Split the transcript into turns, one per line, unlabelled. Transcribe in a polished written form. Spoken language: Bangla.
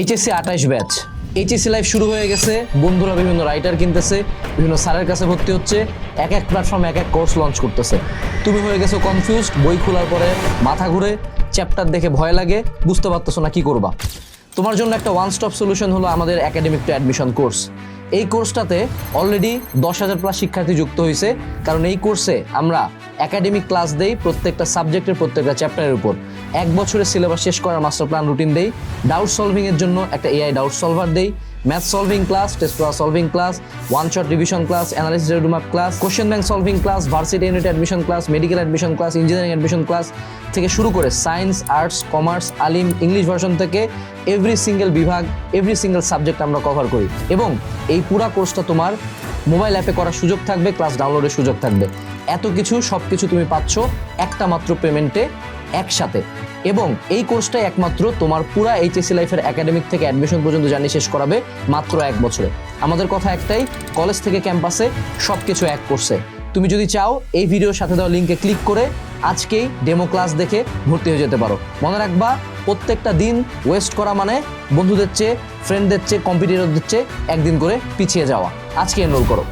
HSC 28 batch. এইচএসসি লাইফ শুরু হয়ে গেছে, বন্ধুরা বিভিন্ন রাইটার কিনতেছে, বিভিন্ন স্যারের কাছে ভর্তি হচ্ছে, এক এক প্ল্যাটফর্মে এক এক কোর্স লঞ্চ করতেছে। তুমি হয়ে গেছো কনফিউজড, বই খোলার পরে মাথা ঘুরে, চ্যাপ্টার দেখে ভয় লাগে, বুঝতে পারতেছো না কি করবা। তোমার জন্য একটা ওয়ান স্টপ সলিউশন হলো আমাদের একাডেমিক টু অ্যাডমিশন কোর্স। এই কোর্সটাতে অলরেডি 10,000 প্লাস শিক্ষার্থী যুক্ত হয়েছে, কারণ এই কোর্সে আমরা একাডেমিক ক্লাস দেই প্রত্যেকটা সাবজেক্টের প্রত্যেকটা চ্যাপ্টারের উপর। এক বছরের সিলেবাস শেষ করার মাস্টার প্ল্যান রুটিন দেই, ডাউট সলভিংয়ের জন্য একটা এআই ডাউট সলভার দেই, math solving class, test paper solving class, one shot revision class, analysis roadmap class, question bank solving class, varsity unit admission class, medical admission class, engineering admission class থেকে শুরু করে সায়েন্স, আর্টস, কমার্স, আলিম, ইংলিশ ভার্সন থেকে এভরি সিঙ্গেল বিভাগ, এভরি সিঙ্গেল সাবজেক্ট আমরা কভার করি। এবং এই পুরা কোর্সটা তোমার মোবাইল অ্যাপে করার সুযোগ থাকবে, ক্লাস ডাউনলোডের সুযোগ থাকবে। এত কিছু সব কিছু তুমি পাচ্ছ একটা মাত্র পেমেন্টে একসাথে। এবং এই কোর্সটাই একমাত্র তোমার পুরা এইচএসসি লাইফের একাডেমিক থেকে অ্যাডমিশন পর্যন্ত জার্নি শেষ করাবে মাত্র 1 বছরে। আমাদের কথা একটাই, কলেজ থেকে ক্যাম্পাসে সব কিছু এক কোর্সে। তুমি যদি চাও এই ভিডিওর সাথে দেওয়া লিঙ্কে ক্লিক করে আজকেই ডেমো ক্লাস দেখে ভর্তি হয়ে যেতে পারো। মনে রাখবা, প্রত্যেকটা দিন ওয়েস্ট করা মানে বন্ধুদের চেয়ে, ফ্রেন্ডদের চেয়ে, কম্পিটিটরদের চেয়ে একদিন করে পিছিয়ে যাওয়া। আজকে এনরোল করো।